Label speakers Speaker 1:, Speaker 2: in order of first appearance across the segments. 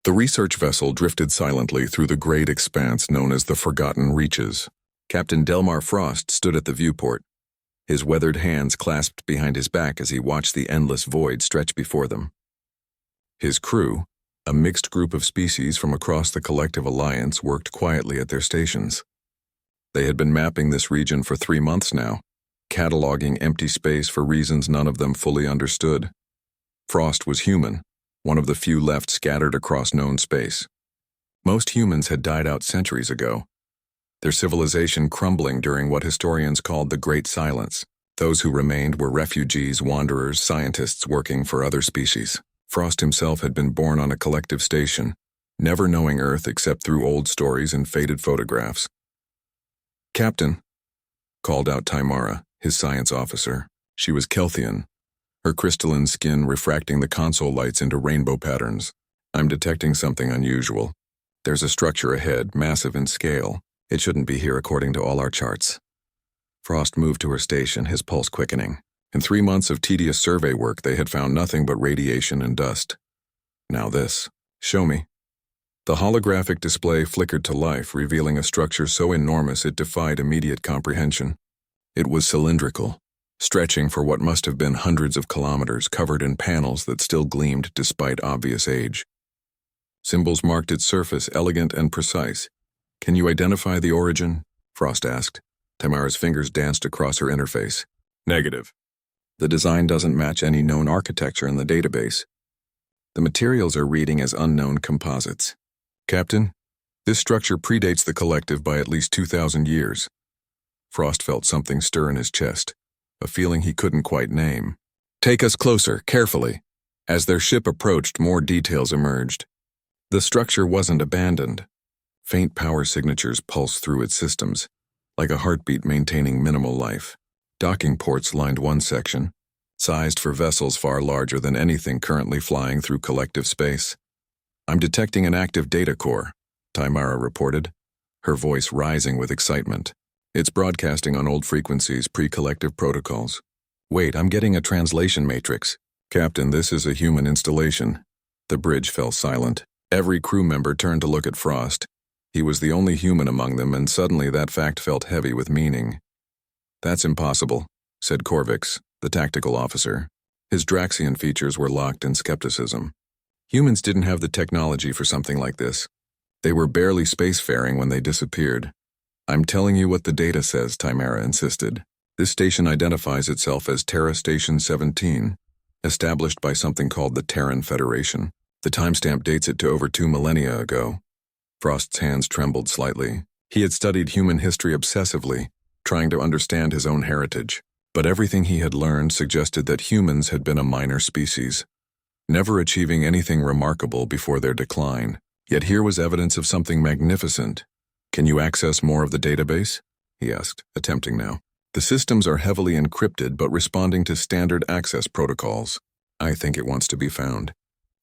Speaker 1: The research vessel drifted silently through the great expanse known as the Forgotten Reaches. Captain Delmar Frost stood at the viewport, his weathered hands clasped behind his back as he watched the endless void stretch before them. His crew, a mixed group of species from across the Collective Alliance, worked quietly at their stations. They had been mapping this region for 3 months now, cataloging empty space for reasons none of them fully understood. Frost was human, one of the few left scattered across known space. Most humans had died out centuries ago, their civilization crumbling during what historians called the Great Silence. Those who remained were refugees, wanderers, scientists working for other species. Frost himself had been born on a collective station, never knowing Earth except through old stories and faded photographs. "Captain," called out Timara, his science officer. She was Kelthian, her crystalline skin refracting the console lights into rainbow patterns. "I'm detecting something unusual. There's a structure ahead, massive in scale. It shouldn't be here according to all our charts." Frost moved to her station, his pulse quickening. In 3 months of tedious survey work, they had found nothing but radiation and dust. Now this. "Show me." The holographic display flickered to life, revealing a structure so enormous it defied immediate comprehension. It was cylindrical, stretching for what must have been hundreds of kilometers, covered in panels that still gleamed despite obvious age. Symbols marked its surface, elegant and precise. "Can you identify the origin?" Frost asked. Tamara's fingers danced across her interface. "Negative. The design doesn't match any known architecture in the database. The materials are reading as unknown composites." "Captain, this structure predates the Collective by at least 2,000 years. Frost felt something stir in his chest, a feeling he couldn't quite name. "Take us closer, carefully." As their ship approached, more details emerged. The structure wasn't abandoned. Faint power signatures pulsed through its systems, like a heartbeat maintaining minimal life. Docking ports lined one section, sized for vessels far larger than anything currently flying through collective space. "I'm detecting an active data core," Timara reported, her voice rising with excitement. "It's broadcasting on old frequencies, pre-collective protocols." "Wait, I'm getting a translation matrix." "Captain, this is a human installation." The bridge fell silent. Every crew member turned to look at Frost. He was the only human among them, and suddenly that fact felt heavy with meaning. "That's impossible," said Korvix, the tactical officer. His Draxian features were locked in skepticism. Humans didn't have the technology for something like this. They were barely spacefaring when they disappeared. "I'm telling you what the data says," Timara insisted. "This station identifies itself as Terra Station 17, established by something called the Terran Federation. The timestamp dates it to over 2 millennia ago." Frost's hands trembled slightly. He had studied human history obsessively, trying to understand his own heritage. But everything he had learned suggested that humans had been a minor species, never achieving anything remarkable before their decline. Yet here was evidence of something magnificent. "Can you access more of the database?" he asked, attempting now. "The systems are heavily encrypted but responding to standard access protocols. I think it wants to be found."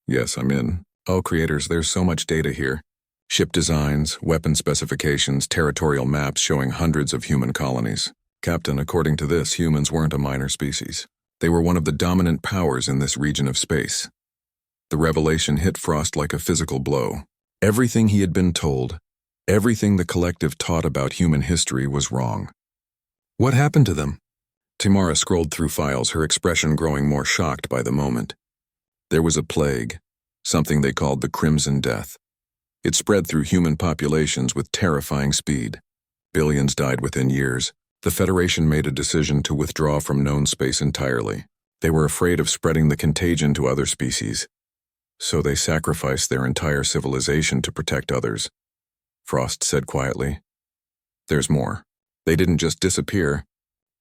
Speaker 1: "Yes, I'm in." "Oh, creators, there's so much data here. Ship designs, weapon specifications, territorial maps showing hundreds of human colonies. Captain, according to this, humans weren't a minor species. They were one of the dominant powers in this region of space." The revelation hit Frost like a physical blow. Everything he had been told, everything the Collective taught about human history was wrong. "What happened to them?" Timara scrolled through files, her expression growing more shocked by the moment. "There was a plague, something they called the Crimson Death. It spread through human populations with terrifying speed. Billions died within years. The Federation made a decision to withdraw from known space entirely. They were afraid of spreading the contagion to other species. So they sacrificed their entire civilization to protect others," Frost said quietly. "There's more. They didn't just disappear.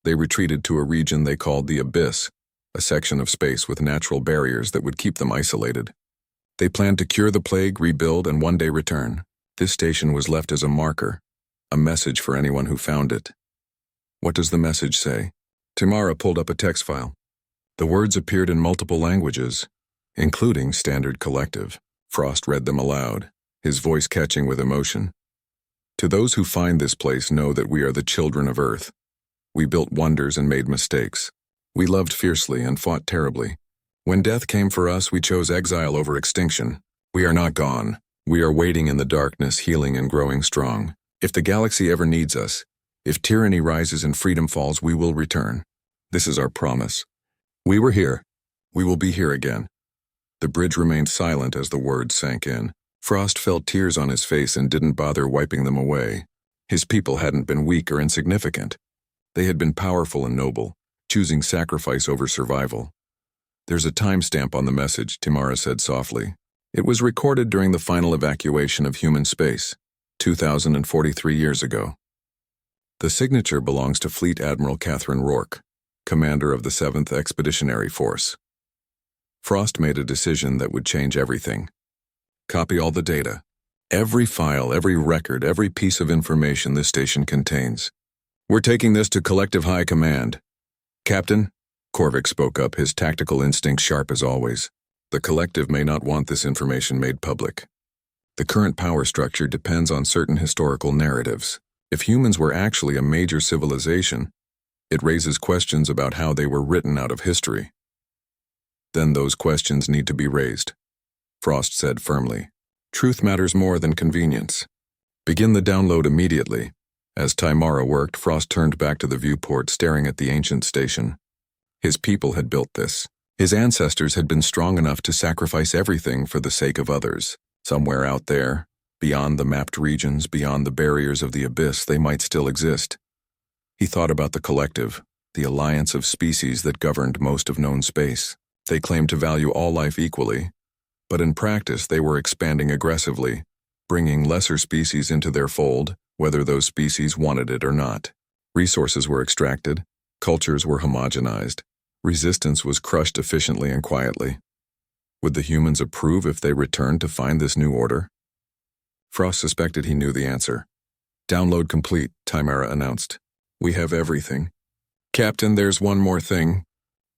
Speaker 1: They retreated to a region they called the Abyss, a section of space with natural barriers that would keep them isolated. They planned to cure the plague, rebuild, and one day return. This station was left as a marker, a message for anyone who found it." "What does the message say?" Timara pulled up a text file. The words appeared in multiple languages, including Standard Collective. Frost read them aloud, his voice catching with emotion. "To those who find this place, know that we are the children of Earth. We built wonders and made mistakes. We loved fiercely and fought terribly. When death came for us, we chose exile over extinction. We are not gone. We are waiting in the darkness, healing and growing strong. If the galaxy ever needs us, if tyranny rises and freedom falls, we will return. This is our promise. We were here. We will be here again. The bridge remained silent as the words sank in. Frost felt tears on his face and didn't bother wiping them away. His people hadn't been weak or insignificant. They had been powerful and noble, choosing sacrifice over survival. There's a timestamp on the message, Tamara said softly. It was recorded during the final evacuation of human space, 2,043 years ago. The signature belongs to Fleet Admiral Catherine Rourke, commander of the 7th Expeditionary Force. Frost made a decision that would change everything. Copy all the data. Every file, every record, every piece of information this station contains. We're taking this to Collective High Command. Captain, Korvac spoke up, his tactical instincts sharp as always. The Collective may not want this information made public. The current power structure depends on certain historical narratives. If humans were actually a major civilization, it raises questions about how they were written out of history. Then those questions need to be raised, Frost said firmly. Truth matters more than convenience. Begin the download immediately. As Tamara worked, Frost turned back to the viewport, staring at the ancient station. His people had built this. His ancestors had been strong enough to sacrifice everything for the sake of others. Somewhere out there, beyond the mapped regions, beyond the barriers of the abyss, they might still exist. He thought about the Collective, the alliance of species that governed most of known space. They claimed to value all life equally, but in practice they were expanding aggressively, bringing lesser species into their fold, whether those species wanted it or not. Resources were extracted, cultures were homogenized, resistance was crushed efficiently and quietly. Would the humans approve if they returned to find this new order? Frost suspected he knew the answer. Download complete, Tamara announced. We have everything. Captain, there's one more thing.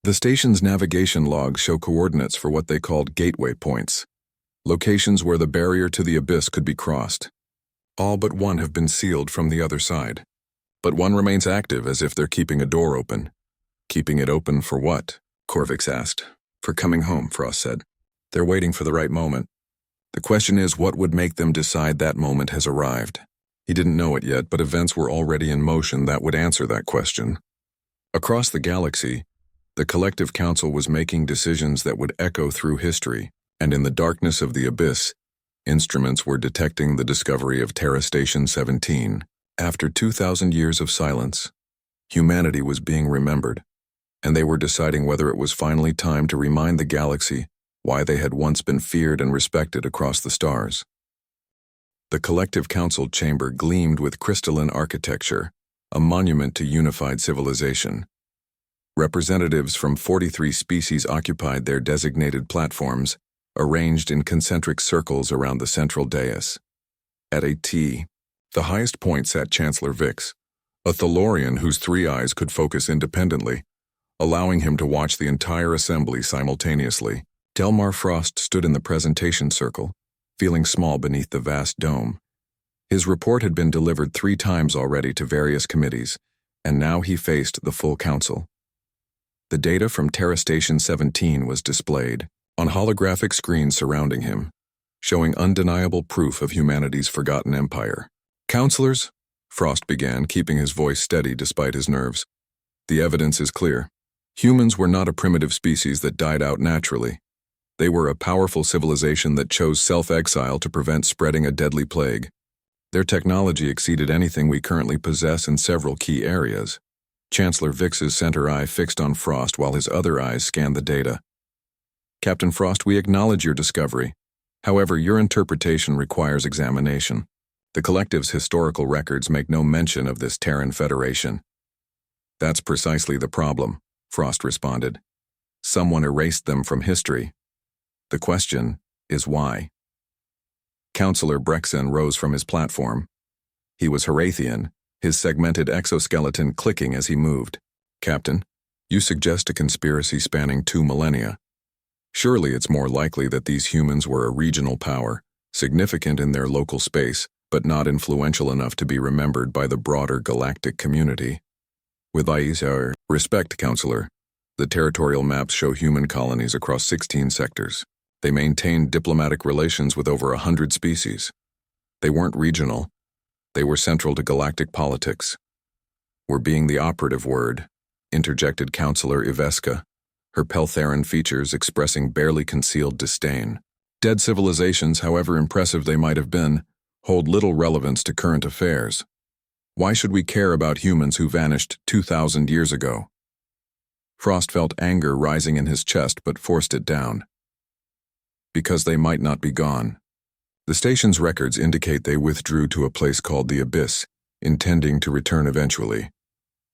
Speaker 1: The station's navigation logs show coordinates for what they called gateway points, locations where the barrier to the abyss could be crossed. All but one have been sealed from the other side. But one remains active, as if they're keeping a door open. Keeping it open for what? Korvac asked. For coming home, Frost said. They're waiting for the right moment. The question is, what would make them decide that moment has arrived? He didn't know it yet, but events were already in motion that would answer that question. Across the galaxy, the Collective Council was making decisions that would echo through history, and in the darkness of the abyss, instruments were detecting the discovery of Terra Station 17. After 2,000 years of silence, humanity was being remembered, and they were deciding whether it was finally time to remind the galaxy why they had once been feared and respected across the stars. The Collective Council chamber gleamed with crystalline architecture, a monument to unified civilization. Representatives from 43 species occupied their designated platforms, arranged in concentric circles around the central dais. At a T, the highest point sat Chancellor Vix, a Thalorian whose 3 eyes could focus independently, allowing him to watch the entire assembly simultaneously. Delmar Frost stood in the presentation circle, feeling small beneath the vast dome. His report had been delivered 3 times already to various committees, and now he faced the full council. The data from Terra Station 17 was displayed on holographic screens surrounding him, showing undeniable proof of humanity's forgotten empire. Counselors, Frost began, keeping his voice steady despite his nerves. The evidence is clear. Humans were not a primitive species that died out naturally. They were a powerful civilization that chose self-exile to prevent spreading a deadly plague. Their technology exceeded anything we currently possess in several key areas. Chancellor Vix's center eye fixed on Frost while his other eyes scanned the data. Captain Frost, we acknowledge your discovery. However, your interpretation requires examination. The Collective's historical records make no mention of this Terran Federation. That's precisely the problem, Frost responded. Someone erased them from history. The question is why. Counselor Brexen rose from his platform. He was Horathian, his segmented exoskeleton clicking as he moved. Captain, you suggest a conspiracy spanning 2 millennia. Surely it's more likely that these humans were a regional power, significant in their local space, but not influential enough to be remembered by the broader galactic community. With our respect, Counselor, the territorial maps show human colonies across 16 sectors. They maintained diplomatic relations with over 100 species. They weren't regional. They were central to galactic politics. Were being the operative word, interjected Counselor Iveska, her Peltheran features expressing barely concealed disdain. Dead civilizations, however impressive they might have been, hold little relevance to current affairs. Why should we care about humans who vanished 2,000 years ago? Frost felt anger rising in his chest but forced it down. Because they might not be gone. The station's records indicate they withdrew to a place called the Abyss, intending to return eventually.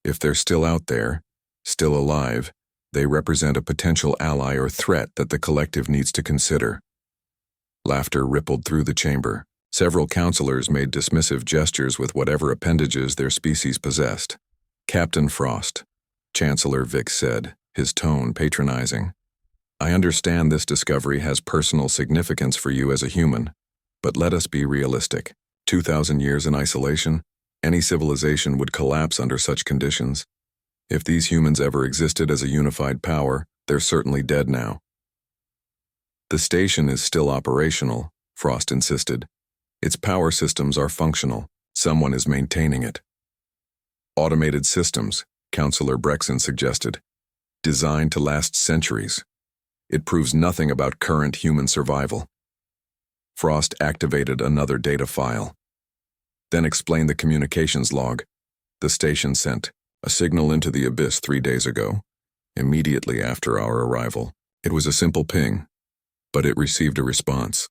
Speaker 1: If they're still out there, still alive, they represent a potential ally or threat that the collective needs to consider. Laughter rippled through the chamber. Several counselors made dismissive gestures with whatever appendages their species possessed. Captain Frost, Chancellor Vic said, his tone patronizing. I understand this discovery has personal significance for you as a human, but let us be realistic. 2,000 years in isolation, any civilization would collapse under such conditions. If these humans ever existed as a unified power, they're certainly dead now. The station is still operational, Frost insisted. Its power systems are functional. Someone is maintaining it. Automated systems, Counselor Brexon suggested. Designed to last centuries. It proves nothing about current human survival. Frost activated another data file. Then explained the communications log. The station sent a signal into the Abyss 3 days ago, immediately after our arrival. It was a simple ping, but it received a response.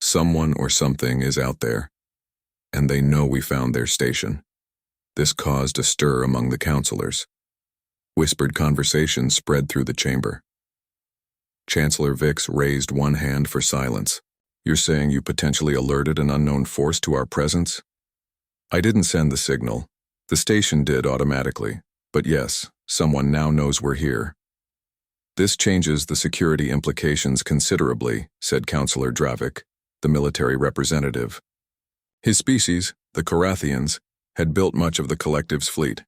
Speaker 1: Someone or something is out there, and they know we found their station. This caused a stir among the counselors. Whispered conversations spread through the chamber. Chancellor Vix raised one hand for silence. You're saying you potentially alerted an unknown force to our presence? I didn't send the signal. The station did automatically. But yes, someone now knows we're here. This changes the security implications considerably, said Counselor Dravik, the military representative. His species, the Korathians, had built much of the collective's fleet.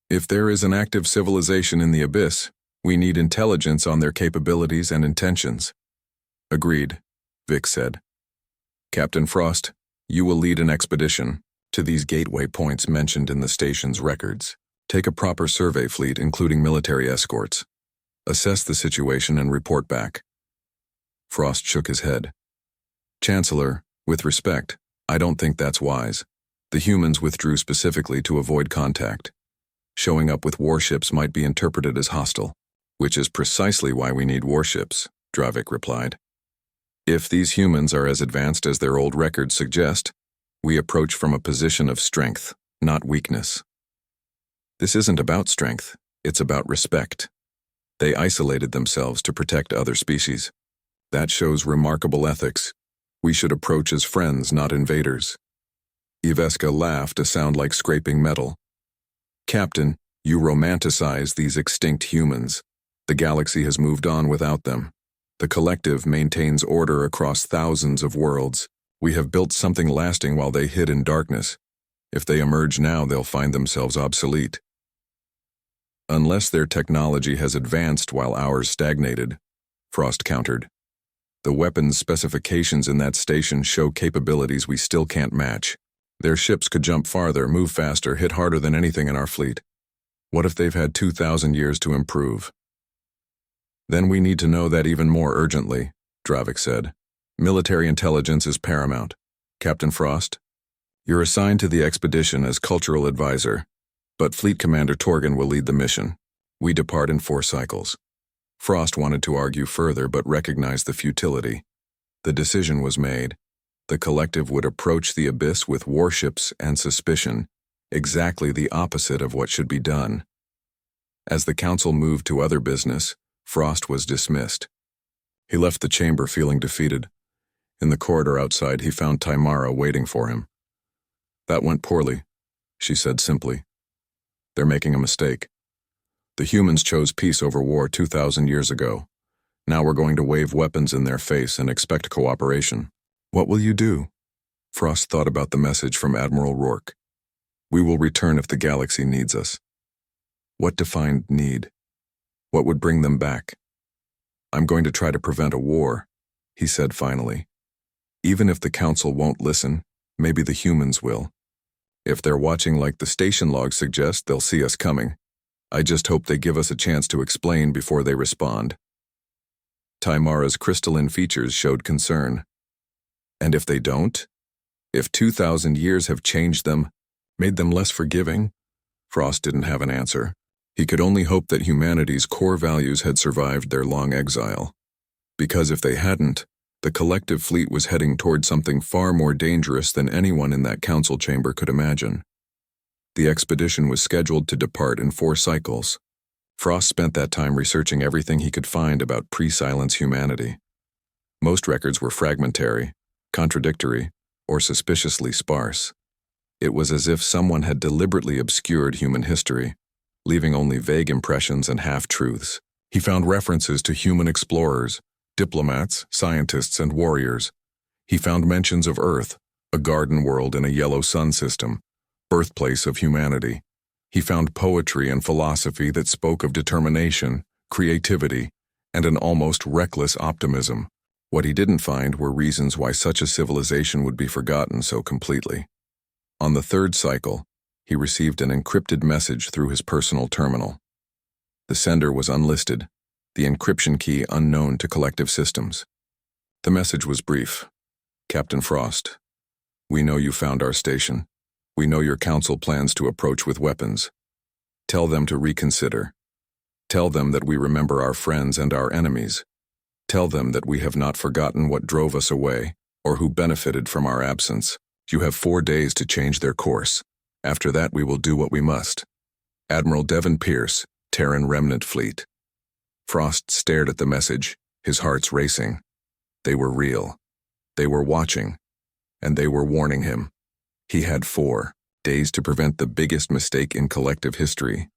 Speaker 1: If there is an active civilization in the Abyss, we need intelligence on their capabilities and intentions. Agreed, Vic said. Captain Frost, you will lead an expedition to these gateway points mentioned in the station's records. Take a proper survey fleet, including military escorts. Assess the situation and report back. Frost shook his head. Chancellor, with respect, I don't think that's wise. The humans withdrew specifically to avoid contact. Showing up with warships might be interpreted as hostile, which is precisely why we need warships, Dravik replied. If these humans are as advanced as their old records suggest, we approach from a position of strength, not weakness. This isn't about strength, it's about respect. They isolated themselves to protect other species. That shows remarkable ethics. We should approach as friends, not invaders. Iveska laughed, a sound like scraping metal. Captain, you romanticize these extinct humans. The galaxy has moved on without them. The collective maintains order across thousands of worlds. We have built something lasting while they hid in darkness. If they emerge now, they'll find themselves obsolete. Unless their technology has advanced while ours stagnated, Frost countered. The weapons specifications in that station show capabilities we still can't match. Their ships could jump farther, move faster, hit harder than anything in our fleet. What if they've had 2,000 years to improve? Then we need to know that even more urgently, Dravik said. Military intelligence is paramount. Captain Frost, you're assigned to the expedition as cultural advisor, but Fleet Commander Torgan will lead the mission. We depart in 4 cycles. Frost wanted to argue further but recognized the futility. The decision was made. The collective would approach the Abyss with warships and suspicion, exactly the opposite of what should be done. As the council moved to other business, Frost was dismissed. He left the chamber feeling defeated. In the corridor outside, he found Taimara waiting for him. That went poorly, she said simply. They're making a mistake. The humans chose peace over war 2,000 years ago. Now we're going to wave weapons in their face and expect cooperation. What will you do? Frost thought about the message from Admiral Rourke. We will return if the galaxy needs us. What defined need? What would bring them back? I'm going to try to prevent a war, he said finally. Even if the Council won't listen, maybe the humans will. If they're watching like the station logs suggest, they'll see us coming. I just hope they give us a chance to explain before they respond. Taimara's crystalline features showed concern. And if they don't? If 2,000 years have changed them, made them less forgiving? Frost didn't have an answer. He could only hope that humanity's core values had survived their long exile. Because if they hadn't, the collective fleet was heading toward something far more dangerous than anyone in that council chamber could imagine. The expedition was scheduled to depart in 4 cycles. Frost spent that time researching everything he could find about pre-silence humanity. Most records were fragmentary, contradictory, or suspiciously sparse. It was as if someone had deliberately obscured human history, leaving only vague impressions and half-truths. He found references to human explorers, diplomats, scientists, and warriors. He found mentions of Earth, a garden world in a yellow sun system, birthplace of humanity. He found poetry and philosophy that spoke of determination, creativity, and an almost reckless optimism. What he didn't find were reasons why such a civilization would be forgotten so completely. On the 3rd cycle, he received an encrypted message through his personal terminal. The sender was unlisted, the encryption key unknown to collective systems. The message was brief. Captain Frost, we know you found our station. We know your council plans to approach with weapons. Tell them to reconsider. Tell them that we remember our friends and our enemies. Tell them that we have not forgotten what drove us away, or who benefited from our absence. You have 4 days to change their course. After that, we will do what we must. Admiral Devon Pierce, Terran Remnant Fleet. Frost stared at the message, his heart's racing. They were real. They were watching. And they were warning him. He had 4 days to prevent the biggest mistake in collective history.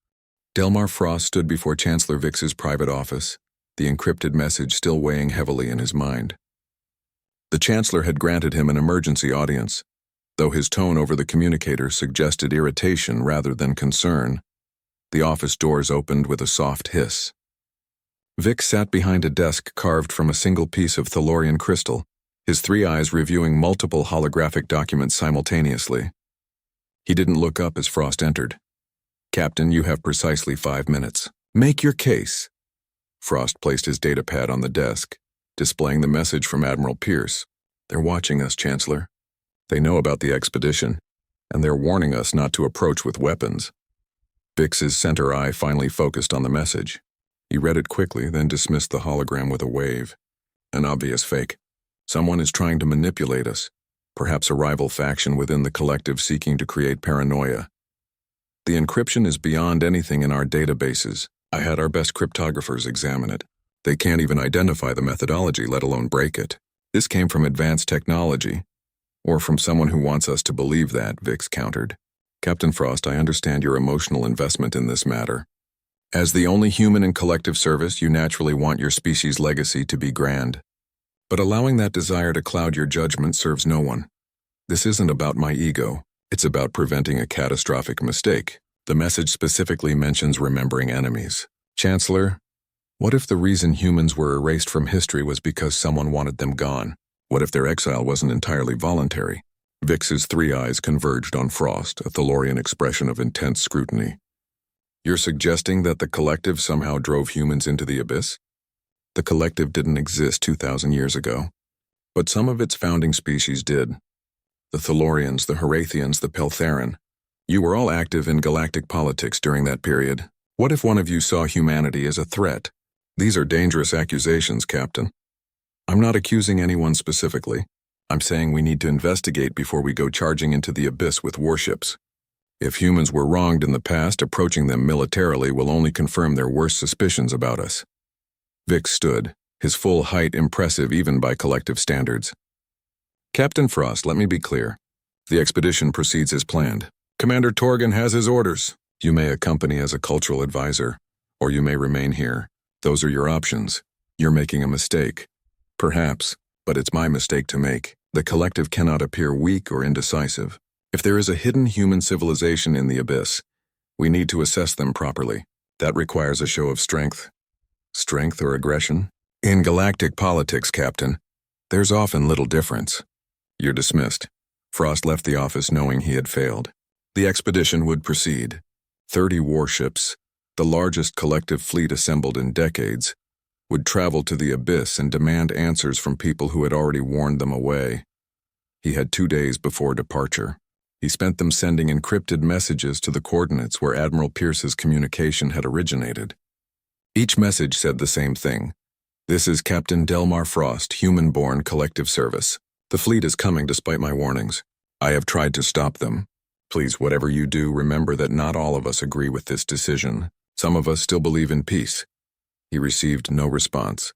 Speaker 1: Delmar Frost stood before Chancellor Vix's private office, the encrypted message still weighing heavily in his mind. The Chancellor had granted him an emergency audience, though his tone over the communicator suggested irritation rather than concern. The office doors opened with a soft hiss. Vix sat behind a desk carved from a single piece of Thalorian crystal, his 3 eyes reviewing multiple holographic documents simultaneously. He didn't look up as Frost entered. Captain, you have precisely 5 minutes. Make your case. Frost placed his datapad on the desk, displaying the message from Admiral Pierce. They're watching us, Chancellor. They know about the expedition, and they're warning us not to approach with weapons. Vix's center eye finally focused on the message. He read it quickly, then dismissed the hologram with a wave. An obvious fake. Someone is trying to manipulate us, perhaps a rival faction within the collective seeking to create paranoia. The encryption is beyond anything in our databases. I had our best cryptographers examine it. They can't even identify the methodology, let alone break it. This came from advanced technology, or from someone who wants us to believe that, Vix countered. Captain Frost, I understand your emotional investment in this matter. As the only human in collective service, you naturally want your species' legacy to be grand. But allowing that desire to cloud your judgment serves no one. This isn't about my ego. It's about preventing a catastrophic mistake. The message specifically mentions remembering enemies. Chancellor, what if the reason humans were erased from history was because someone wanted them gone? What if their exile wasn't entirely voluntary? Vix's 3 eyes converged on Frost, a Thalorian expression of intense scrutiny. You're suggesting that the collective somehow drove humans into the abyss? The collective didn't exist 2,000 years ago, but some of its founding species did. The Thalorians, the Horathians, the Peltheran. You were all active in galactic politics during that period. What if one of you saw humanity as a threat? These are dangerous accusations, Captain. I'm not accusing anyone specifically. I'm saying we need to investigate before we go charging into the abyss with warships. If humans were wronged in the past, approaching them militarily will only confirm their worst suspicions about us. Vix stood, his full height impressive even by collective standards. Captain Frost, let me be clear. The expedition proceeds as planned. Commander Torgan has his orders. You may accompany as a cultural advisor, or you may remain here. Those are your options. You're making a mistake. Perhaps, but it's my mistake to make. The collective cannot appear weak or indecisive. If there is a hidden human civilization in the abyss, we need to assess them properly. That requires a show of strength. Strength or aggression? In galactic politics, Captain, there's often little difference. You're dismissed. Frost left the office knowing he had failed. The expedition would proceed. 30 warships, the largest collective fleet assembled in decades, would travel to the abyss and demand answers from people who had already warned them away. He had 2 days before departure. He spent them sending encrypted messages to the coordinates where Admiral Pierce's communication had originated. Each message said the same thing. This is Captain Delmar Frost, human-born collective service. The fleet is coming despite my warnings. I have tried to stop them. Please, whatever you do, remember that not all of us agree with this decision. Some of us still believe in peace. He received no response.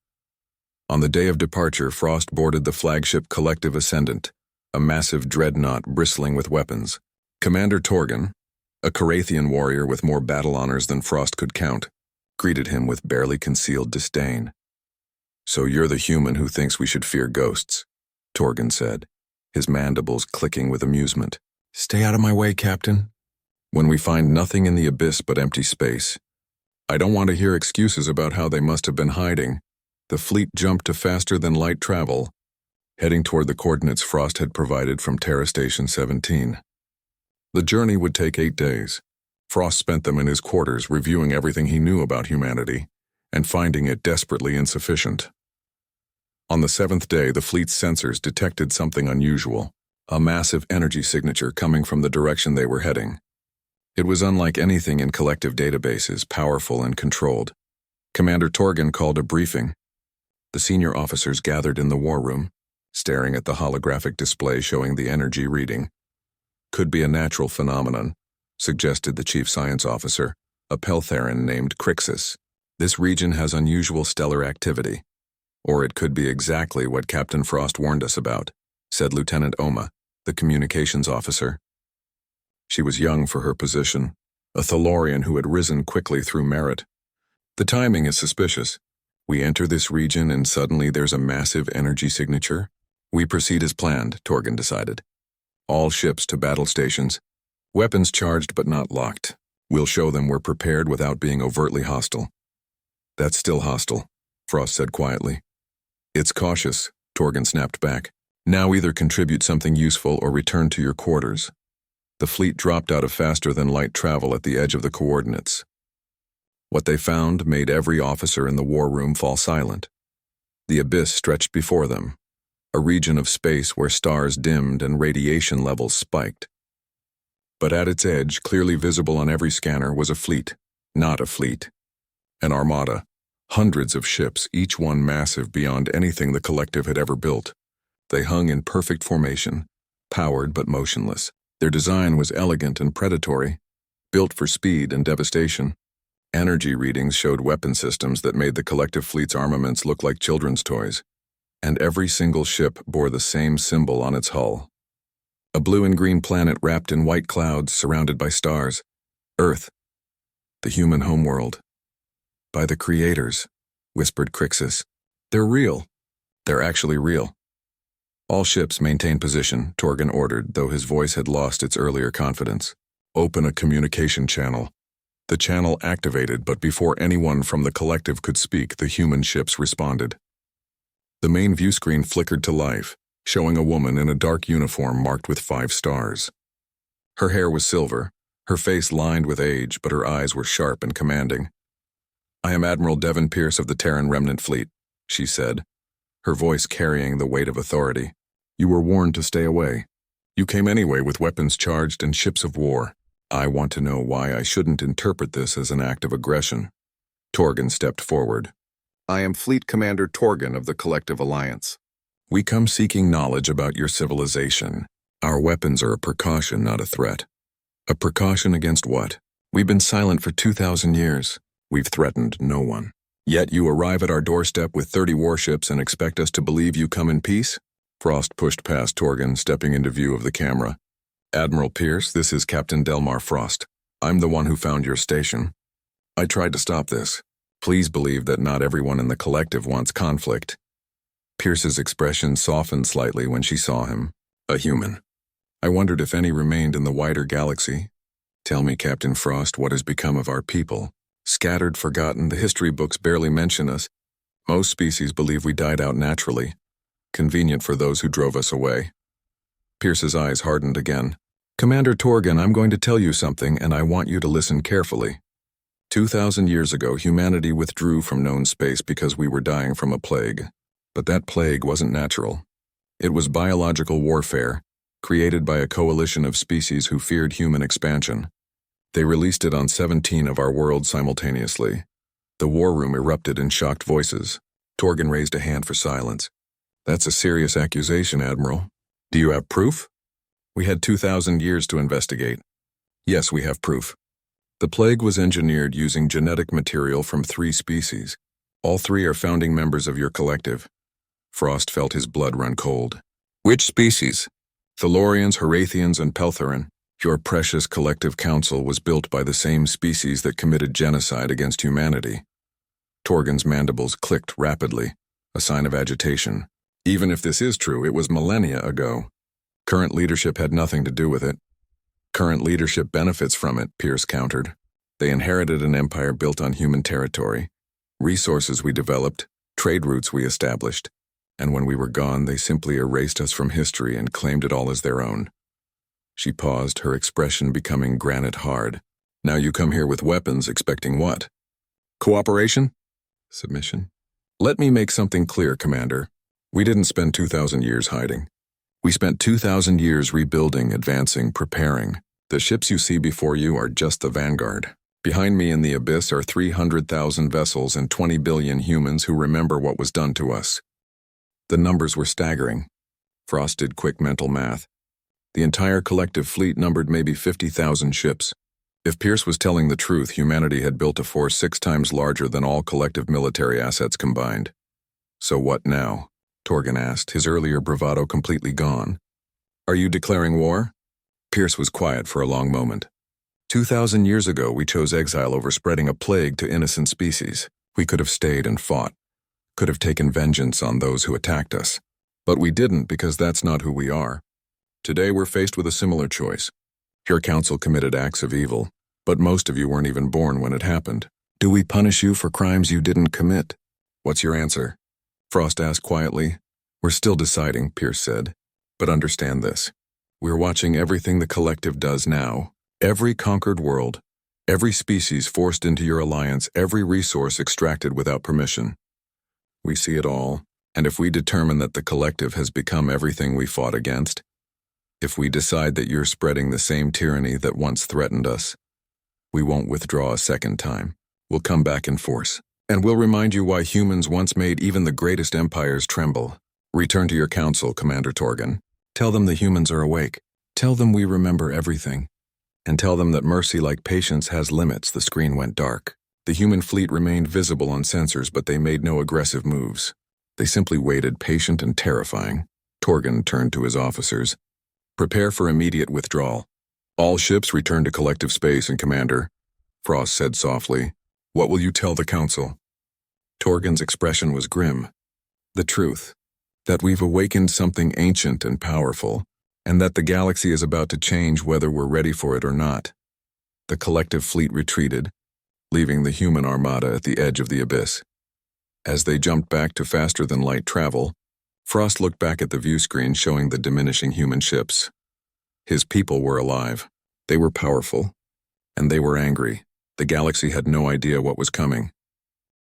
Speaker 1: On the day of departure, Frost boarded the flagship Collective Ascendant, a massive dreadnought bristling with weapons. Commander Torgan, a Carathian warrior with more battle honors than Frost could count, greeted him with barely concealed disdain. "So you're the human who thinks we should fear ghosts," Torgan said, his mandibles clicking with amusement. "Stay out of my way, Captain. When we find nothing in the abyss but empty space, I don't want to hear excuses about how they must have been hiding." The fleet jumped to faster-than-light travel, heading toward the coordinates Frost had provided from Terra Station 17. The journey would take 8 days. Frost spent them in his quarters reviewing everything he knew about humanity and finding it desperately insufficient. On the 7th day, the fleet's sensors detected something unusual, a massive energy signature coming from the direction they were heading. It was unlike anything in collective databases, powerful and controlled. Commander Torgan called a briefing. The senior officers gathered in the war room, staring at the holographic display showing the energy reading. "Could be a natural phenomenon," suggested the chief science officer, a Peltheran named Crixus. "This region has unusual stellar activity. Or it could be exactly what Captain Frost warned us about," said Lieutenant Oma, the communications officer. She was young for her position, a Thalorian who had risen quickly through merit. "The timing is suspicious. We enter this region and suddenly there's a massive energy signature. We proceed as planned," Torgan decided. "All ships to battle stations. Weapons charged but not locked. We'll show them we're prepared without being overtly hostile." "That's still hostile," Frost said quietly. "It's cautious," Torgan snapped back. "Now either contribute something useful or return to your quarters." The fleet dropped out of faster-than-light travel at the edge of the coordinates. What they found made every officer in the war room fall silent. The abyss stretched before them, a region of space where stars dimmed and radiation levels spiked. But at its edge, clearly visible on every scanner, was a fleet. Not a fleet. An armada. Hundreds of ships, each one massive beyond anything the collective had ever built. They hung in perfect formation, powered but motionless. Their design was elegant and predatory, built for speed and devastation. Energy readings showed weapon systems that made the collective fleet's armaments look like children's toys. And every single ship bore the same symbol on its hull. A blue and green planet wrapped in white clouds surrounded by stars. Earth. The human homeworld. "By the creators," whispered Crixus. "They're real. They're actually real." "All ships maintain position," Torgan ordered, though his voice had lost its earlier confidence. "Open a communication channel." The channel activated, but before anyone from the collective could speak, the human ships responded. The main view screen flickered to life, showing a woman in a dark uniform marked with 5 stars. Her hair was silver, her face lined with age, but her eyes were sharp and commanding. "I am Admiral Devon Pierce of the Terran Remnant Fleet," she said, her voice carrying the weight of authority. "You were warned to stay away. You came anyway with weapons charged and ships of war. I want to know why I shouldn't interpret this as an act of aggression." Torgan stepped forward. "I am Fleet Commander Torgan of the Collective Alliance. We come seeking knowledge about your civilization. Our weapons are a precaution, not a threat." "A precaution against what? We've been silent for 2,000 years. We've threatened no one. Yet you arrive at our doorstep with 30 warships and expect us to believe you come in peace?" Frost pushed past Torgan, stepping into view of the camera. "Admiral Pierce, this is Captain Delmar Frost. I'm the one who found your station. I tried to stop this. Please believe that not everyone in the collective wants conflict." Pierce's expression softened slightly when she saw him. A human. "I wondered if any remained in the wider galaxy. Tell me, Captain Frost, what has become of our people? Scattered, forgotten, the history books barely mention us. Most species believe we died out naturally, convenient for those who drove us away. Pierce's eyes hardened again. Commander Torgan, I'm going to tell you something, and I want you to listen carefully. 2,000 years ago, humanity withdrew from known space because we were dying from a plague. But that plague wasn't natural. It was biological warfare, created by a coalition of species who feared human expansion. They released it on 17 of our worlds simultaneously. The war room erupted in shocked voices. Torgan raised a hand for silence. That's a serious accusation, Admiral. Do you have proof? We had 2,000 years to investigate. Yes, we have proof. The plague was engineered using genetic material from 3 species. All 3 are founding members of your collective. Frost felt his blood run cold. Which species? Thalorians, Horathians, and Peltherin. Your precious collective council was built by the same species that committed genocide against humanity. Torgan's mandibles clicked rapidly, a sign of agitation. Even if this is true, it was millennia ago. Current leadership had nothing to do with it. Current leadership benefits from it, Pierce countered. They inherited an empire built on human territory, resources we developed, trade routes we established, and when we were gone, they simply erased us from history and claimed it all as their own. She paused, her expression becoming granite hard. Now you come here with weapons, expecting what? Cooperation? Submission? Let me make something clear, Commander. We didn't spend 2,000 years hiding. We spent 2,000 years rebuilding, advancing, preparing. The ships you see before you are just the vanguard. Behind me in the abyss are 300,000 vessels and 20 billion humans who remember what was done to us. The numbers were staggering. Frost did quick mental math. The entire collective fleet numbered maybe 50,000 ships. If Pierce was telling the truth, humanity had built a force 6 times larger than all collective military assets combined. So what now? Torgan asked, his earlier bravado completely gone. Are you declaring war? Pierce was quiet for a long moment. 2,000 years ago, we chose exile over spreading a plague to innocent species. We could have stayed and fought, could have taken vengeance on those who attacked us. But we didn't because that's not who we are. Today we're faced with a similar choice. Your council committed acts of evil, but most of you weren't even born when it happened. Do we punish you for crimes you didn't commit? What's your answer? Frost asked quietly. We're still deciding, Pierce said. But understand this. We're watching everything the collective does now. Every conquered world, every species forced into your alliance, every resource extracted without permission. We see it all, and if we determine that the collective has become everything we fought against, if we decide that you're spreading the same tyranny that once threatened us, we won't withdraw a second time. We'll come back in force. And we'll remind you why humans once made even the greatest empires tremble. Return to your council, Commander Torgan. Tell them the humans are awake. Tell them we remember everything. And tell them that mercy like patience has limits. The screen went dark. The human fleet remained visible on sensors, but they made no aggressive moves. They simply waited, patient and terrifying. Torgan turned to his officers. Prepare for immediate withdrawal. All ships return to collective space, and Commander, Frost said softly, what will you tell the council? Torgan's expression was grim. The truth. That we've awakened something ancient and powerful, and that the galaxy is about to change whether we're ready for it or not. The collective fleet retreated, leaving the human armada at the edge of the abyss. As they jumped back to faster-than-light travel, Frost looked back at the view screen showing the diminishing human ships. His people were alive. They were powerful. And they were angry. The galaxy had no idea what was coming.